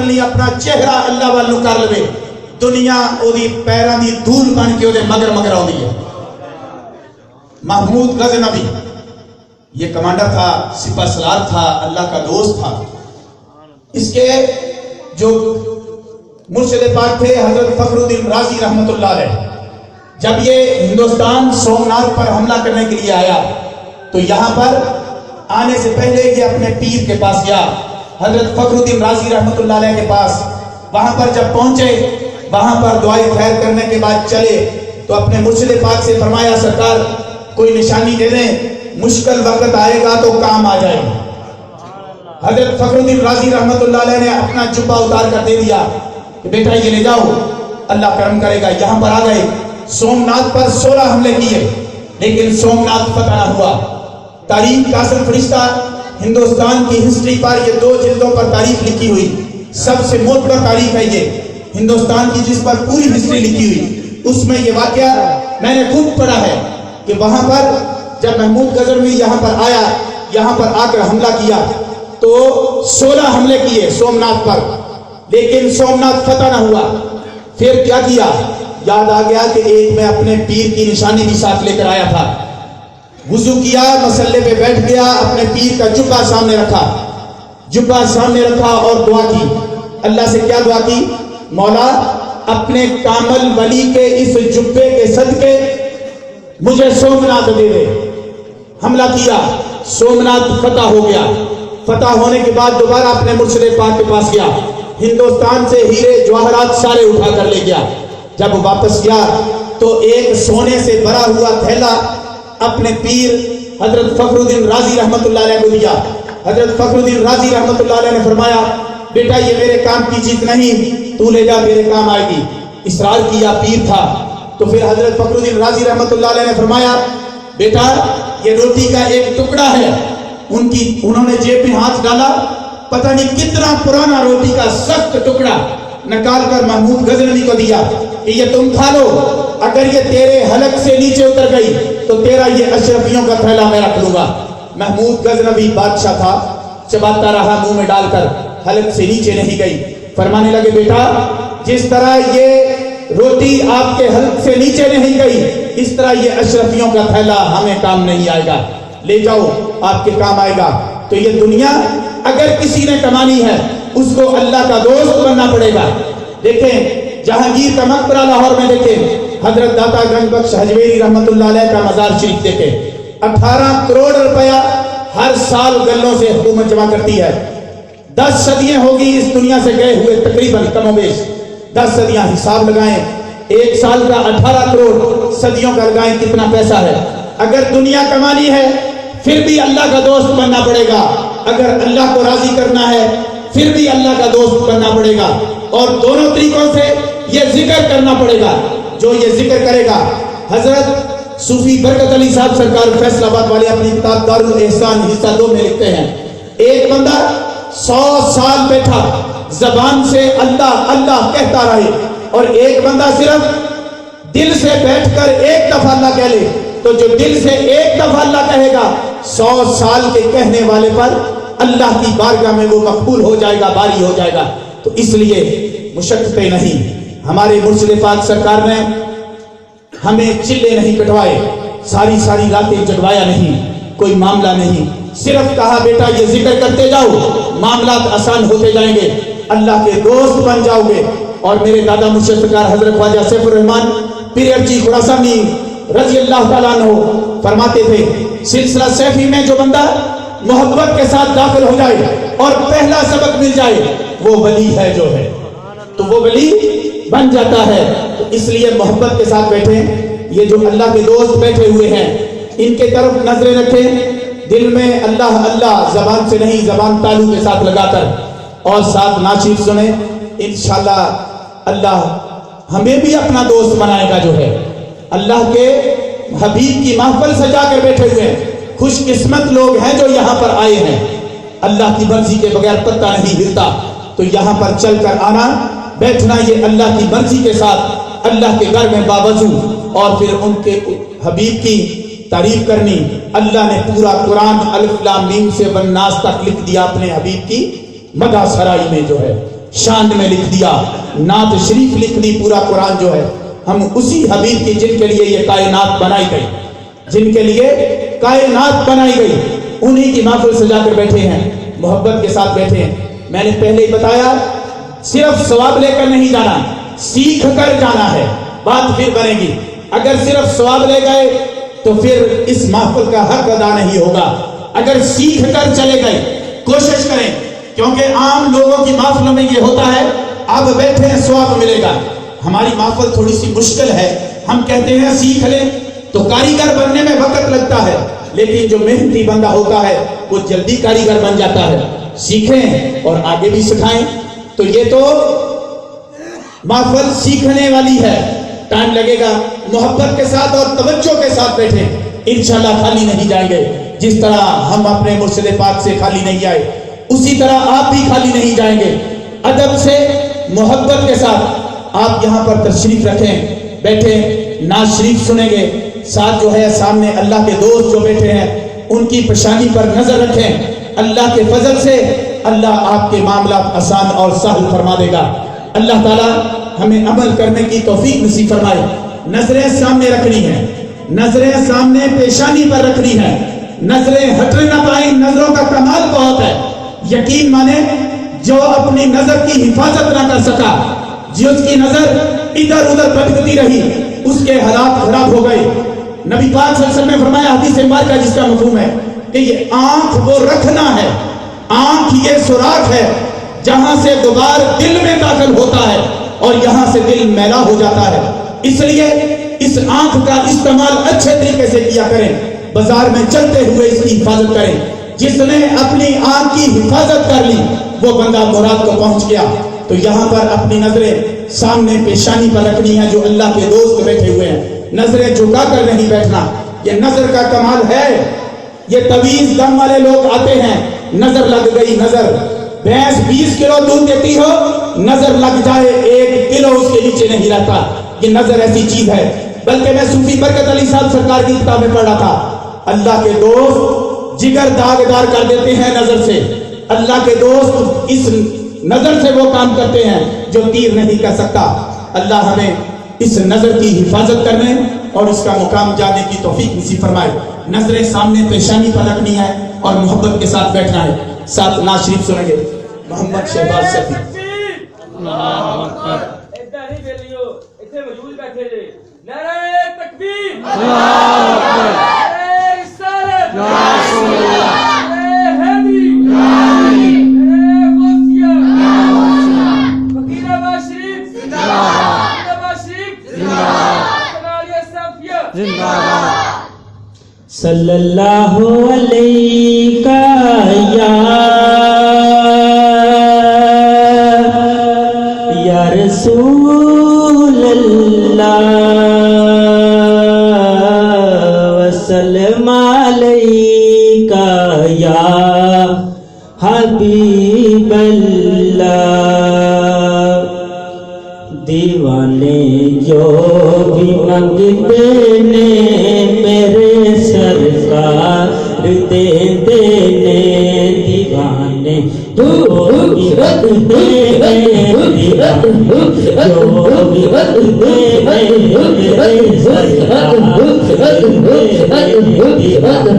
نہیں اپنا چہرہ اللہ والوں کر لے دنیا اودی پیروں دی دھول بن کے مگر مگر آتی ہے. محمود غزنوی یہ کمانڈر تھا، سپہ سالار تھا، اللہ کا دوست تھا. اس کے جو مرشد پاک تھے حضرت فخر الدین رازی رحمت اللہ علیہ، جب یہ ہندوستان سومناتھ پر حملہ کرنے کے لیے آیا تو یہاں پر آنے سے پہلے یہ اپنے پیر کے پاس گیا، حضرت فخر الدین رازی رحمت اللہ علیہ کے پاس. وہاں پر جب پہنچے، وہاں پر دعائے خیر کرنے کے بعد چلے تو اپنے مرشد پاک سے فرمایا سرکار کوئی نشانی دے دیں، مشکل وقت آئے گا تو کام آ جائے گا. حضرت فخر الدین رازی رحمت اللہ علیہ نے اپنا جبہ اتار کر دے دیا کہ بیٹا یہ لے جاؤ، اللہ کرم کرے گا. یہاں پر آ گئے، سومناتھ پر 16 حملے کیے لیکن سومناتھ فتح نہ ہوا. تاریخ کا اصل فرشتہ ہندوستان کی ہسٹری پر یہ 2 جلدوں پر تاریخ لکھی ہوئی، سب سے معتبر تاریخ ہے یہ ہندوستان کی، جس پر پوری ہسٹری لکھی ہوئی. اس میں یہ واقعہ میں نے خود پڑھا ہے کہ وہاں پر جب محمود غزنوی یہاں پر آیا، یہاں پر آ کر حملہ کیا تو 16 حملے کیے سومناتھ پر، لیکن سومناتھ فتح نہ ہوا. پھر کیا کیا؟ یاد آ گیا کہ ایک میں اپنے پیر کی نشانی بھی ساتھ لے کر آیا تھا. وضو کیا، مسلے پہ بیٹھ گیا، اپنے پیر کا جبہ سامنے رکھا اور دعا کی. اللہ سے کیا دعا کی؟ مولا اپنے کامل ولی کے اس جبے کے صدقے مجھے سومناتھ دے دے. حملہ کیا، سومناتھ فتح ہو گیا. فتح ہونے کے بعد دوبارہ اپنے مرشد پاک کے پاس گیا، ہندوستان سے ہیرے جواہرات سارے اٹھا کر لے گیا. جب واپس گیا تو ایک سونے سے بھرا ہوا تھیلا اپنے پیر حضرت فخر الدین رازی رحمت اللہ علیہ کو دیا. حضرت فخر الدین رازی رحمت اللہ علیہ نے فرمایا بیٹا یہ میرے کام کی چیز نہیں، تو لے جا، میرے کام آئے گی. اصرار کیا، پیر تھا. تو پھر حضرت فخر الدین رازی رحمت اللہ علیہ نے فرمایا بیٹا یہ روٹی کا ایک ٹکڑا ہے. انہوں نے جیب میں ہاتھ ڈالا، پتہ نہیں کتنا پرانا روٹی کا سخت ٹکڑا نکال کر محمود غزنوی کو دیا کہ یہ تم کھا لو، اگر یہ تیرے حلق سے نیچے اتر گئی تو تیرا یہ اشرفیوں کا تھیلا میں رکھ لوں گا. محمود غزنوی بادشاہ تھا، چباتا رہا منہ میں ڈال کر، حلق سے نیچے نہیں گئی. فرمانے لگے بیٹا جس طرح یہ روٹی آپ کے حلق سے نیچے نہیں گئی، اس طرح یہ اشرفیوں کا تھیلا ہمیں کام نہیں آئے گا، لے جاؤ آپ کے کام آئے گا. تو یہ دنیا اگر کسی نے کمانی ہے اس کو اللہ کا دوست بننا پڑے گا. دیکھیں جہانگیر کا مقبرہ لاہور میں، دیکھیں حضرت داتا گنج بخش حجویری رحمت اللہ علیہ کا مزار شریف، دیکھیں 18 کروڑ روپیہ ہر سال گلوں سے حکومت جمع کرتی ہے. 10 صدیاں ہوگی اس دنیا سے گئے ہوئے تقریباً، کم و بیش 10 صدیاں. حساب لگائیں، ایک سال کا 18 کروڑ، صدیوں کا لگائیں کتنا پیسہ ہے. اگر دنیا کمانی ہے پھر بھی اللہ کا دوست بننا پڑے گا، اگر اللہ کو راضی کرنا ہے پھر بھی اللہ کا دوست بننا پڑے گا. اور دونوں طریقوں سے یہ ذکر کرنا پڑے گا. جو یہ ذکر کرے گا، حضرت صوفی برکت علی صاحب سرکار فیصل آباد والے اپنی کتاب دار الاحسان حصہ 2 میں لکھتے ہیں ایک بندہ 100 سال بیٹھا زبان سے اللہ اللہ کہتا رہے، اور ایک بندہ صرف دل سے بیٹھ کر ایک دفعہ اللہ کہہ لے، تو جو دل سے ایک دفعہ اللہ کہے گا 100 سال کے کہنے والے پر اللہ کی بارگاہ میں وہ مقبول ہو جائے گا، باری ہو جائے گا. تو اس لیے مشقتیں نہیں. ہمارے مرشد پاک سرکار نے ہمیں چلے نہیں کٹوائے، ساری راتیں جگوایا نہیں، کوئی معاملہ نہیں. صرف کہا بیٹا یہ ذکر کرتے جاؤ، معاملات آسان ہوتے جائیں گے، اللہ کے دوست بن جاؤ گے. اور میرے دادا مرشد سرکار حضرت خواجہ سیف الرحمان پیر ارچی خراسانی رضی اللہ تعالیٰ عنہ فرماتے تھے سلسلہ سیفی میں جو بندہ محبت کے ساتھ داخل ہو جائے اور پہلا سبق مل جائے وہ ولی ہے جو ہے، تو وہ ولی بن جاتا ہے. تو اس لیے محبت کے ساتھ بیٹھیں. یہ جو اللہ کے دوست بیٹھے ہوئے ہیں ان کے طرف نظریں رکھیں، دل میں اللہ اللہ زبان سے نہیں، زبان تالو کے ساتھ لگا کر، اور ساتھ ناشید سنیں. انشاءاللہ اللہ ہمیں بھی اپنا دوست بنائے گا. جو ہے اللہ کے حبیب کی محفل سجا کر بیٹھے ہوئے ہیں، خوش قسمت لوگ ہیں جو یہاں پر آئے ہیں. اللہ کی مرضی کے بغیر پتہ نہیں ہلتا، تو یہاں پر چل کر آنا بیٹھنا یہ اللہ کی مرضی کے ساتھ اللہ کے گھر میں باوضو، اور پھر ان کے حبیب کی تعریف کرنی. اللہ نے پورا قرآن الف لام میم سے والناس تک لکھ دیا اپنے حبیب کی مدح سرائی میں جو ہے. شان میں لکھ دیا، نعت شریف لکھ دی، پورا قرآن جو ہے ہم اسی حبیب کی جن کے لیے یہ کائنات بنائی گئی، جن کے لیے کائنات بنائی گئی، انہی کی محفل سجا کر بیٹھے ہیں، محبت کے ساتھ بیٹھے ہیں۔ میں نے پہلے ہی بتایا صرف ثواب لے کر نہیں جانا، سیکھ کر جانا ہے، بات پھر بنے گی۔ اگر صرف ثواب لے گئے تو پھر اس محفل کا حق ادا نہیں ہوگا۔ اگر سیکھ کر چلے گئے، کوشش کریں، کیونکہ عام لوگوں کی محفلوں میں یہ ہوتا ہے اب بیٹھے ہیں ثواب ملے گا، ہماری محفل تھوڑی سی مشکل ہے، ہم کہتے ہیں سیکھ لیں، تو کاریگر بننے میں وقت لگتا ہے، لیکن جو محنتی بندہ ہوتا ہے وہ جلدی کاریگر بن جاتا ہے۔ سیکھیں اور آگے بھی سکھائیں۔ تو یہ تو محفل سیکھنے والی ہے، ٹائم لگے گا، محبت کے ساتھ اور توجہ کے ساتھ بیٹھیں، انشاءاللہ خالی نہیں جائیں گے۔ جس طرح ہم اپنے مرشد پاک سے خالی نہیں آئے، اسی طرح آپ بھی خالی نہیں جائیں گے۔ ادب سے، محبت کے ساتھ آپ یہاں پر تشریف رکھیں، بیٹھیں، نعت شریف سنیں گے، ساتھ جو ہے سامنے اللہ کے دوست جو بیٹھے ہیں ان کی پیشانی پر نظر رکھیں۔ اللہ کے فضل سے اللہ آپ کے معاملات آسان اور سہل فرما دے گا۔ اللہ تعالیٰ ہمیں عمل کرنے کی توفیق نصیب فرمائے۔ نظریں سامنے رکھنی ہیں، نظریں سامنے پیشانی پر رکھنی ہیں، نظریں ہٹنے نہ پائیں۔ نظروں کا کمال بہت ہے، یقین مانے جو اپنی نظر کی حفاظت نہ کر سکا، جس کی نظر ادھر ادھر بھٹکتی رہی، اس کے حالات خراب ہو گئے۔ نبی پاک صلی اللہ علیہ وسلم نے فرمایا حدیث مبارکہ جس کا مفہوم ہے کہ یہ آنکھ وہ رکھنا ہے، آنکھ یہ سوراخ ہے جہاں سے غبار دل میں داخل ہوتا ہے اور یہاں سے دل میلا ہو جاتا ہے۔ اس لیے اس آنکھ کا استعمال اچھے طریقے سے کیا کریں، بازار میں چلتے ہوئے اس کی حفاظت کریں۔ جس نے اپنی آنکھ کی حفاظت کر لی وہ بندہ مراد کو پہنچ گیا۔ تو یہاں پر اپنی نظریں سامنے پیشانی پر رکھنی ہے، جو اللہ کے دوست بیٹھے ہوئے ہیں، نظریں جھکا کر نہیں بیٹھنا، یہ نظر کا کمال ہے۔ یہ طویز دم والے لوگ آتے ہیں، نظر لگ گئی، نظر، بھینس 20 کلو دودھ دیتی ہو، نظر لگ جائے 1 کلو اس کے نیچے نہیں رہتا۔ یہ نظر ایسی چیز ہے۔ بلکہ میں صوفی برکت علی صاحب سرکار کی کتابیں پڑھ رہا تھا، اللہ کے دوست جگر داغدار کر دیتے ہیں نظر سے، اللہ کے دوست اس نظر سے وہ کام کرتے ہیں جو تیر نہیں کر سکتا۔ اللہ ہمیں اس نظر کی حفاظت کرنے اور اس کا مقام جانے کی توفیق نصیب فرمائے۔ نظریں سامنے پیشانی پر رکھنی ہے اور محبت کے ساتھ بیٹھنا ہے۔ ساتھ نعت شریف سنیں گے محمد شہباز شفیع۔ صلی اللہ علیہ یا رسول اللہ وسلم علیہ یا حبیب اللہ۔ دیوانے جو بھی منگتے نے میرے سرکار دے دینے، دیوانے جو بھی منگتے نے، دیوانے جو بھی منگتے نے میرے سرکار دے دینے، دیوانے جو بھی منگتے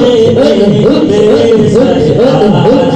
نے میرے سرکار دے